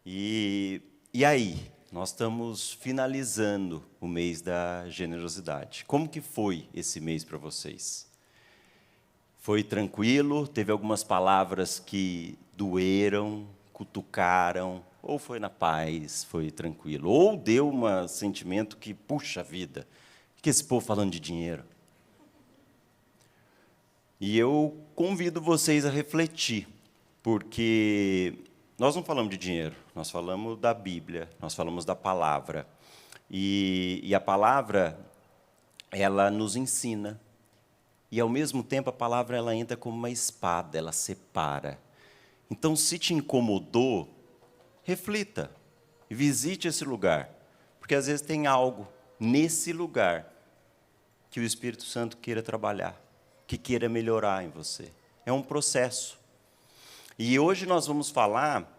E aí, nós estamos finalizando o mês da generosidade. Como que foi esse mês para vocês? Foi tranquilo? Teve algumas palavras que doeram, cutucaram? Ou foi na paz, foi tranquilo? Ou deu um sentimento que, puxa vida, o que esse povo falando de dinheiro? E eu convido vocês a refletir, porque nós não falamos de dinheiro, nós falamos da Bíblia, nós falamos da palavra. E a palavra, ela nos ensina. E, ao mesmo tempo, a palavra ela entra como uma espada, ela separa. Então, se te incomodou, reflita, visite esse lugar. Porque, às vezes, tem algo nesse lugar que o Espírito Santo queira trabalhar, que queira melhorar em você. É um processo. E hoje nós vamos falar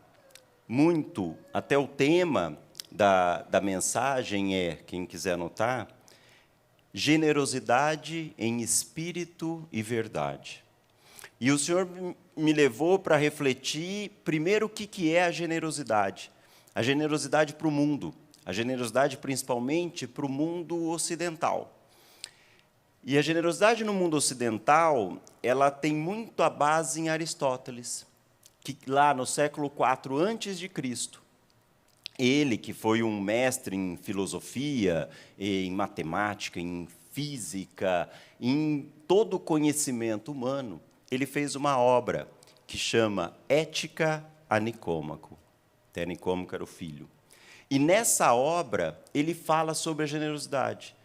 muito, até o tema da mensagem é, quem quiser anotar, generosidade em espírito e verdade. E o Senhor me levou para refletir, primeiro, o que é a generosidade. A generosidade para o mundo, a generosidade principalmente para o mundo ocidental. E a generosidade no mundo ocidental, ela tem muito a base em Aristóteles, que lá no século IV a.C., ele, que foi um mestre em filosofia, em matemática, em física, em todo o conhecimento humano, ele fez uma obra que chama Ética a Nicômaco. Até Nicômaco era o filho. E nessa obra, ele fala sobre a generosidade.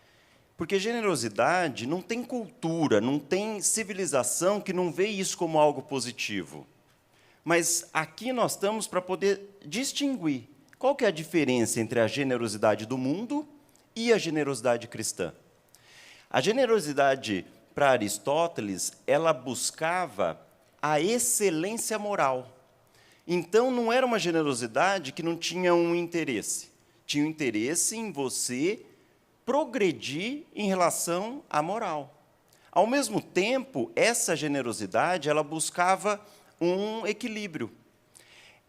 Porque generosidade não tem cultura, não tem civilização que não vê isso como algo positivo. Mas aqui nós estamos para poder distinguir qual que é a diferença entre a generosidade do mundo e a generosidade cristã. A generosidade, para Aristóteles, ela buscava a excelência moral. Então, não era uma generosidade que não tinha um interesse. Tinha um interesse em você progredir em relação à moral. Ao mesmo tempo, essa generosidade, ela buscava um equilíbrio.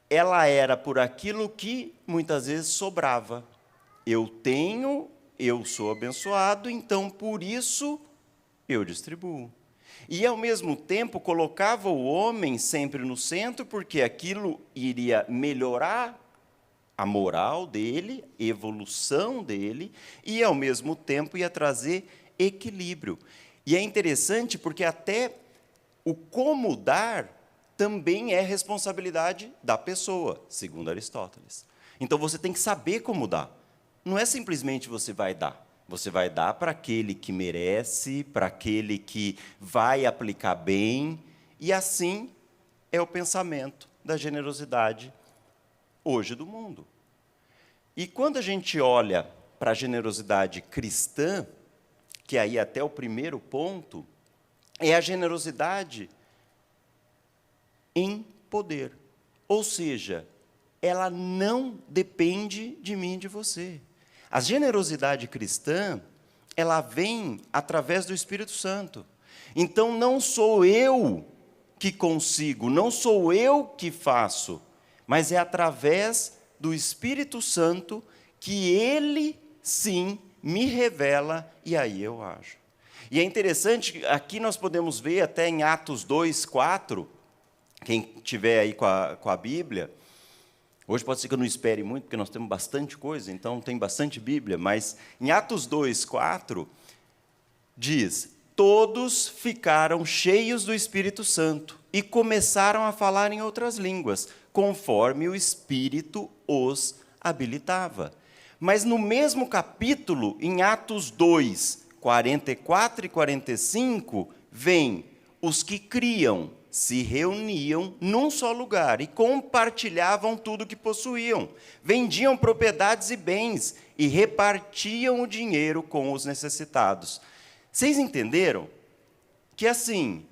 Ela era por aquilo que, muitas vezes, sobrava. Eu tenho, eu sou abençoado, então, por isso, eu distribuo. E, ao mesmo tempo, colocava o homem sempre no centro, porque aquilo iria melhorar a moral dele, evolução dele, e, ao mesmo tempo, ia trazer equilíbrio. E é interessante porque até o como dar também é responsabilidade da pessoa, segundo Aristóteles. Então, você tem que saber como dar. Não é simplesmente você vai dar. Você vai dar para aquele que merece, para aquele que vai aplicar bem. E assim é o pensamento da generosidade hoje do mundo. E quando a gente olha para a generosidade cristã, que aí até o primeiro ponto, é a generosidade em poder. Ou seja, ela não depende de mim e de você. A generosidade cristã, ela vem através do Espírito Santo. Então, não sou eu que consigo, não sou eu que faço, mas é através do Espírito Santo que Ele, sim, me revela e aí eu ajo. E é interessante, aqui nós podemos ver até em Atos 2, 4, quem tiver aí com a Bíblia, hoje pode ser que eu não espere muito, porque nós temos bastante coisa, então tem bastante Bíblia, mas em Atos 2, 4, diz, todos ficaram cheios do Espírito Santo e começaram a falar em outras línguas, conforme o Espírito os habilitava. Mas no mesmo capítulo, em Atos 2, 44 e 45, vem os que criam, se reuniam num só lugar e compartilhavam tudo que possuíam, vendiam propriedades e bens e repartiam o dinheiro com os necessitados. Vocês entenderam? Que assim,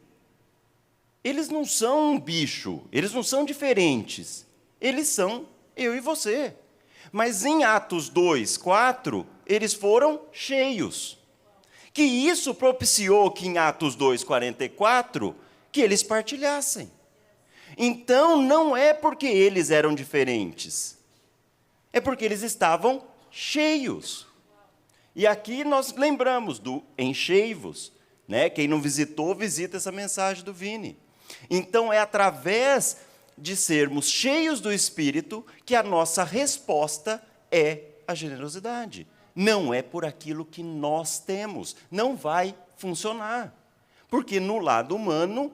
eles não são um bicho, eles não são diferentes, eles são eu e você. Mas em Atos 2, 4, eles foram cheios. Que isso propiciou que em Atos 2, 44, que eles partilhassem. Então, não é porque eles eram diferentes, É porque eles estavam cheios. E aqui nós lembramos do enchei-vos, né? Quem não visitou, visita essa mensagem do Vini. Então, é através de sermos cheios do Espírito que a nossa resposta é a generosidade. Não é por aquilo que nós temos. Não vai funcionar. Porque no lado humano,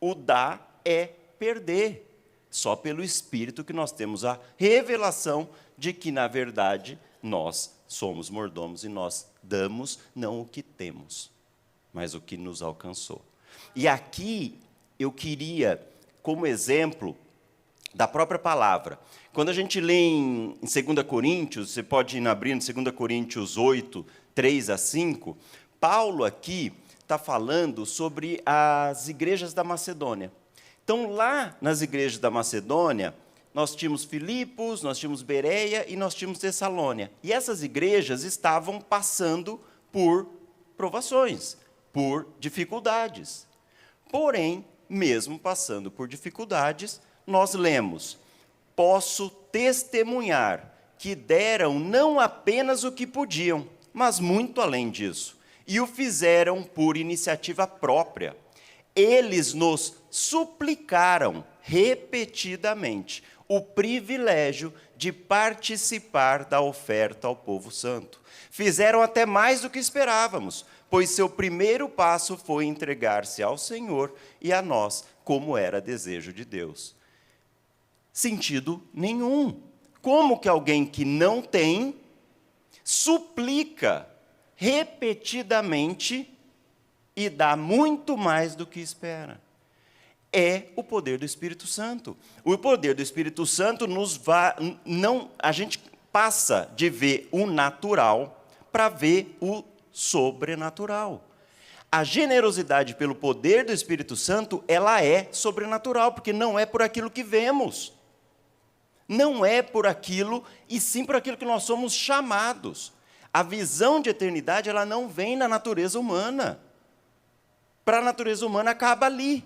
o dar é perder. Só pelo Espírito que nós temos a revelação de que, na verdade, nós somos mordomos e nós damos não o que temos, mas o que nos alcançou. E aqui eu queria, como exemplo da própria palavra, quando a gente lê em 2 Coríntios, você pode ir abrindo 2 Coríntios 8, 3 a 5, Paulo aqui está falando sobre as igrejas da Macedônia. Então, lá nas igrejas da Macedônia, nós tínhamos Filipos, nós tínhamos Bereia e nós tínhamos Tessalônia. E essas igrejas estavam passando por provações, por dificuldades. Porém, mesmo passando por dificuldades, nós lemos: posso testemunhar que deram não apenas o que podiam, mas muito além disso, e o fizeram por iniciativa própria. Eles nos suplicaram repetidamente o privilégio de participar da oferta ao povo santo. Fizeram até mais do que esperávamos, pois seu primeiro passo foi entregar-se ao Senhor e a nós, como era desejo de Deus. Sentido nenhum. Como que alguém que não tem suplica repetidamente e dá muito mais do que espera? É o poder do Espírito Santo. O poder do Espírito Santo a gente passa de ver o natural para ver o sobrenatural. A generosidade pelo poder do Espírito Santo, ela é sobrenatural, porque não é por aquilo que vemos. Não é por aquilo, e sim por aquilo que nós somos chamados. A visão de eternidade, ela não vem na natureza humana. Para a natureza humana, acaba ali.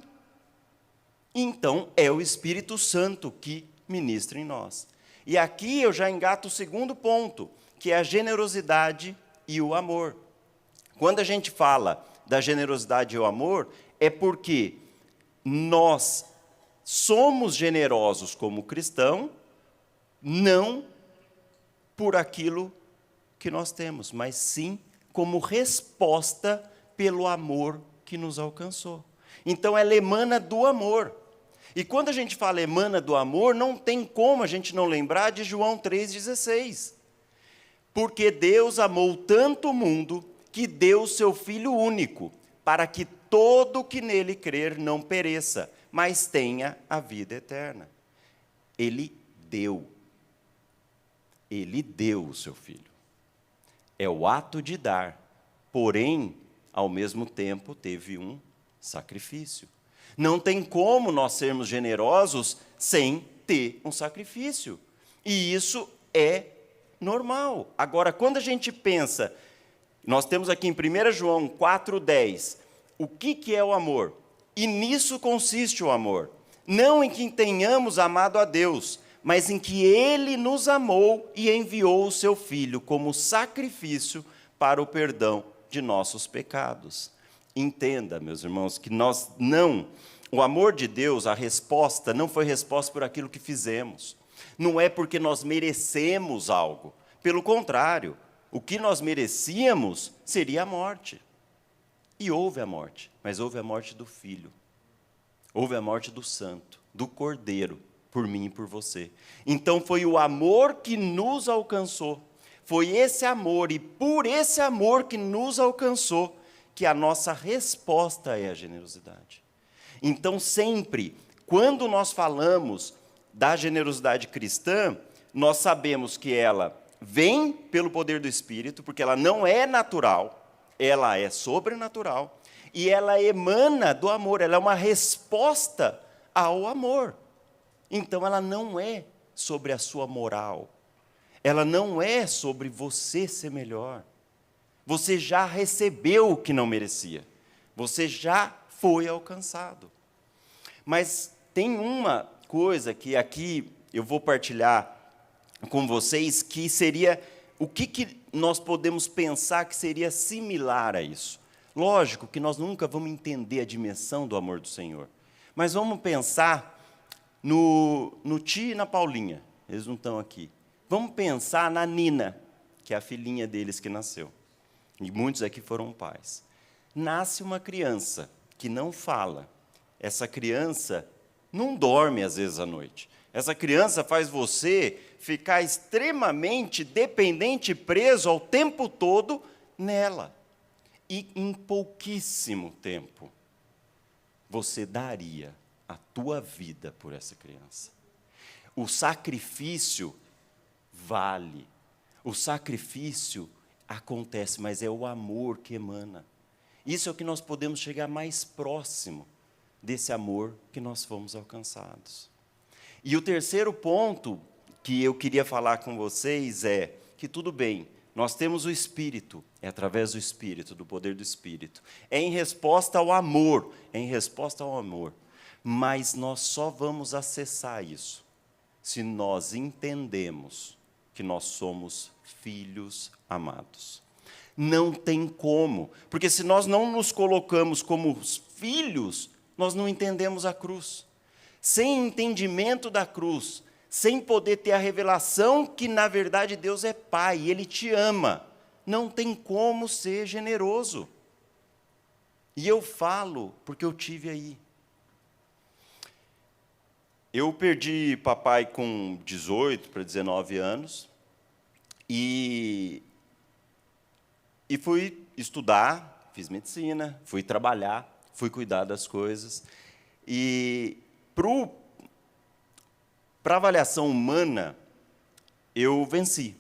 Então, é o Espírito Santo que ministra em nós. E aqui eu já engato o segundo ponto, que é a generosidade e o amor. Quando a gente fala da generosidade e o amor, é porque nós somos generosos como cristão, não por aquilo que nós temos, mas sim como resposta pelo amor que nos alcançou. Então, ela emana do amor. E quando a gente fala emana do amor, não tem como a gente não lembrar de João 3,16. Porque Deus amou tanto o mundo que deu o seu Filho único, para que todo que nele crer não pereça, mas tenha a vida eterna. Ele deu. Ele deu o seu Filho. É o ato de dar, porém, ao mesmo tempo, teve um sacrifício. Não tem como nós sermos generosos sem ter um sacrifício. E isso é normal. Agora, quando a gente pensa, nós temos aqui em 1 João 4,10, o que é o amor? E nisso consiste o amor. Não em que tenhamos amado a Deus, mas em que Ele nos amou e enviou o seu Filho como sacrifício para o perdão de nossos pecados. Entenda, meus irmãos, que o amor de Deus, a resposta, não foi resposta por aquilo que fizemos. Não é porque nós merecemos algo. Pelo contrário, o que nós merecíamos seria a morte. E houve a morte, mas houve a morte do Filho. Houve a morte do Santo, do Cordeiro, por mim e por você. Então foi o amor que nos alcançou. Foi esse amor, e por esse amor que nos alcançou, que a nossa resposta é a generosidade. Então, sempre, quando nós falamos da generosidade cristã, nós sabemos que ela vem pelo poder do Espírito, porque ela não é natural, ela é sobrenatural, e ela emana do amor, ela é uma resposta ao amor. Então, ela não é sobre a sua moral, ela não é sobre você ser melhor. Você já recebeu o que não merecia. Você já foi alcançado. Mas tem uma coisa que aqui eu vou partilhar com vocês que seria, o que nós podemos pensar que seria similar a isso. Lógico que nós nunca vamos entender a dimensão do amor do Senhor, mas vamos pensar no Tio e na Paulinha, eles não estão aqui. Vamos pensar na Nina, que é a filhinha deles que nasceu, e muitos aqui foram pais. Nasce uma criança que não fala, essa criança não dorme às vezes à noite, essa criança faz você ficar extremamente dependente e preso ao tempo todo nela. E em pouquíssimo tempo, você daria a tua vida por essa criança. O sacrifício vale. O sacrifício acontece, mas é o amor que emana. Isso é o que nós podemos chegar mais próximo desse amor que nós fomos alcançados. E o terceiro ponto que eu queria falar com vocês é que tudo bem, nós temos o Espírito, é através do Espírito, do poder do Espírito. É em resposta ao amor, mas nós só vamos acessar isso se nós entendemos que nós somos filhos amados. Não tem como, porque se nós não nos colocamos como filhos, nós não entendemos a cruz. Sem entendimento da cruz, sem poder ter a revelação que, na verdade, Deus é Pai, Ele te ama, não tem como ser generoso. E eu falo porque eu tive aí. Eu perdi papai com 18 para 19 anos e fui estudar, fiz medicina, fui trabalhar, fui cuidar das coisas. E para a avaliação humana, eu venci.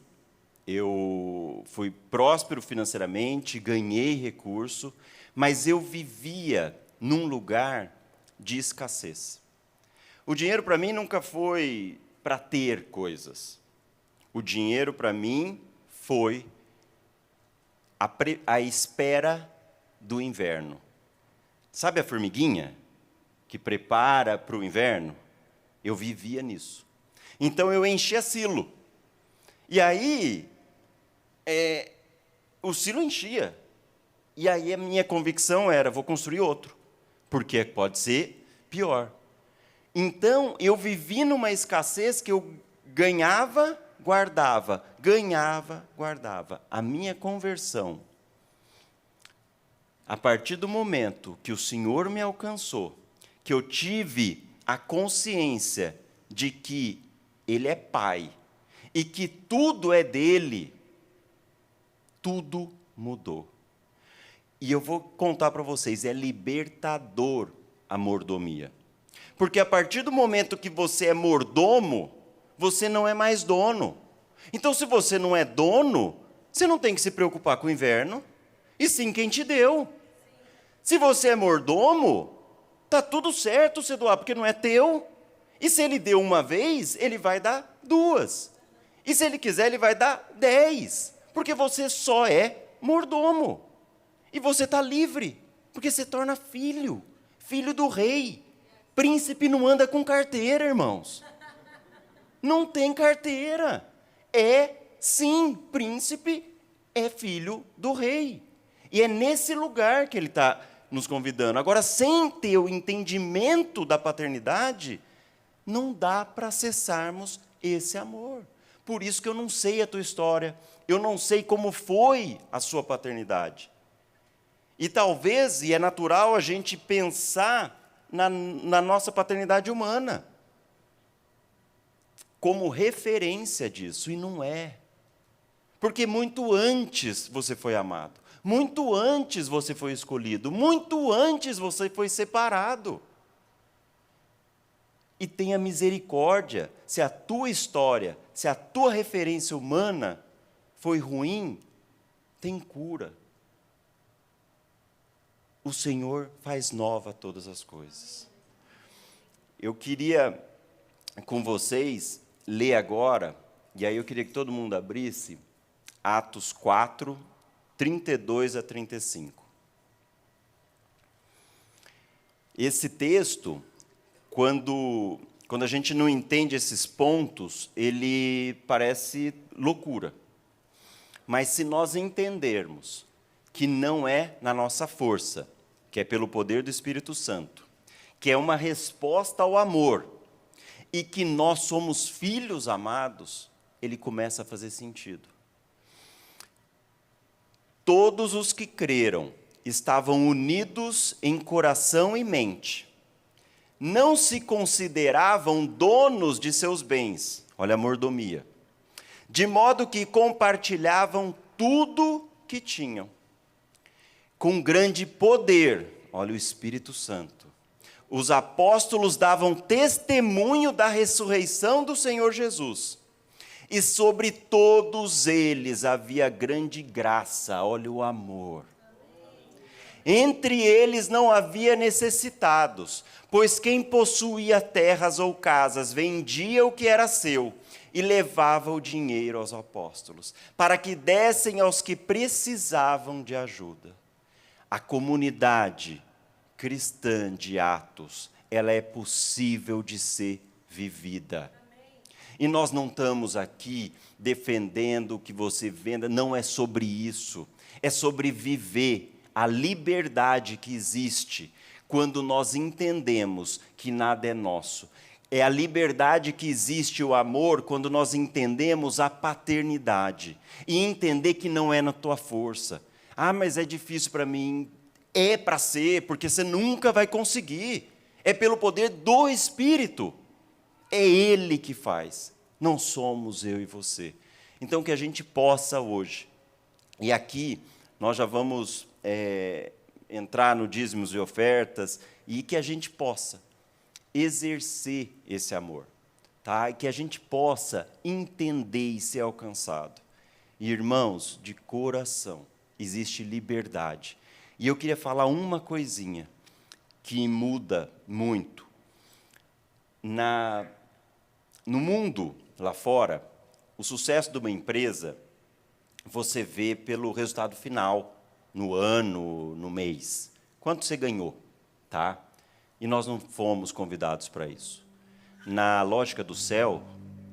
Eu fui próspero financeiramente, ganhei recurso, mas eu vivia num lugar de escassez. O dinheiro para mim nunca foi para ter coisas. O dinheiro para mim foi a espera do inverno. Sabe a formiguinha que prepara para o inverno? Eu vivia nisso. Então, eu enchia silo. E aí, o silo enchia. E aí, a minha convicção era, vou construir outro, porque pode ser pior. Então, eu vivi numa escassez que eu ganhava, guardava, ganhava, guardava. A minha conversão, a partir do momento que o Senhor me alcançou, que eu tive a consciência de que Ele é Pai e que tudo é dele, tudo mudou. E eu vou contar para vocês, é libertador a mordomia. Porque a partir do momento que você é mordomo, você não é mais dono. Então, se você não é dono, você não tem que se preocupar com o inverno, e sim quem te deu. Se você é mordomo, está tudo certo você doar, porque não é teu. E se ele deu uma vez, ele vai dar 2. E se ele quiser, ele vai dar 10. Porque você só é mordomo. E você está livre, porque você torna filho, filho do rei. Príncipe não anda com carteira, irmãos. Não tem carteira. Sim, príncipe é filho do rei. E é nesse lugar que ele está nos convidando. Agora, sem ter o entendimento da paternidade, não dá para acessarmos esse amor. Por isso que eu não sei a tua história, eu não sei como foi a sua paternidade. E talvez, e é natural a gente pensar na nossa paternidade humana, como referência disso, e não é. Porque muito antes você foi amado, muito antes você foi escolhido, muito antes você foi separado. E tenha misericórdia, se a tua história, se a tua referência humana foi ruim, tem cura. O Senhor faz nova todas as coisas. Eu queria, com vocês, ler agora, e aí eu queria que todo mundo abrisse, Atos 4, 32 a 35. Esse texto, quando quando a gente não entende esses pontos, ele parece loucura. Mas se nós entendermos que não é na nossa força, que é pelo poder do Espírito Santo, que é uma resposta ao amor, e que nós somos filhos amados, ele começa a fazer sentido. Todos os que creram estavam unidos em coração e mente. Não se consideravam donos de seus bens, olha a mordomia, de modo que compartilhavam tudo que tinham. Com grande poder, olha o Espírito Santo, os apóstolos davam testemunho da ressurreição do Senhor Jesus, e sobre todos eles havia grande graça, olha o amor. Entre eles não havia necessitados, pois quem possuía terras ou casas vendia o que era seu e levava o dinheiro aos apóstolos, para que dessem aos que precisavam de ajuda. A comunidade cristã de Atos, ela é possível de ser vivida. E nós não estamos aqui defendendo que você venda, não é sobre isso, é sobre viver a liberdade que existe quando nós entendemos que nada é nosso. É a liberdade que existe, o amor, quando nós entendemos a paternidade. E entender que não é na tua força. Ah, mas é difícil para mim. É para ser, porque você nunca vai conseguir. É pelo poder do Espírito. É Ele que faz. Não somos eu e você. Então que a gente possa hoje. E aqui nós já vamos entrar no dízimos e ofertas, e que a gente possa exercer esse amor, tá? E que a gente possa entender e ser alcançado. E, irmãos, de coração, existe liberdade. E eu queria falar uma coisinha que muda muito. No mundo, lá fora, o sucesso de uma empresa, você vê pelo resultado final, no ano, no mês. Quanto você ganhou, tá? E nós não fomos convidados para isso. Na lógica do céu,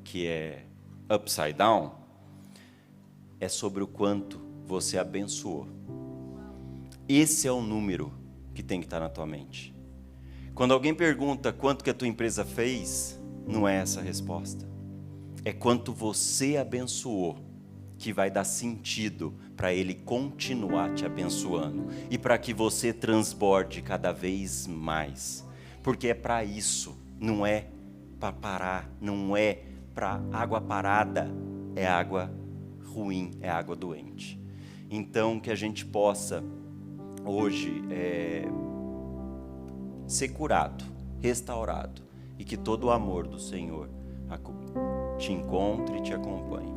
que é upside down, é sobre o quanto você abençoou. Esse é o número que tem que estar na tua mente. Quando alguém pergunta quanto que a tua empresa fez, não é essa a resposta. É quanto você abençoou, que vai dar sentido para Ele continuar te abençoando e para que você transborde cada vez mais. Porque é para isso, não é para parar, não é para água parada, é água ruim, é água doente. Então, que a gente possa, hoje, ser curado, restaurado, e que todo o amor do Senhor te encontre e te acompanhe.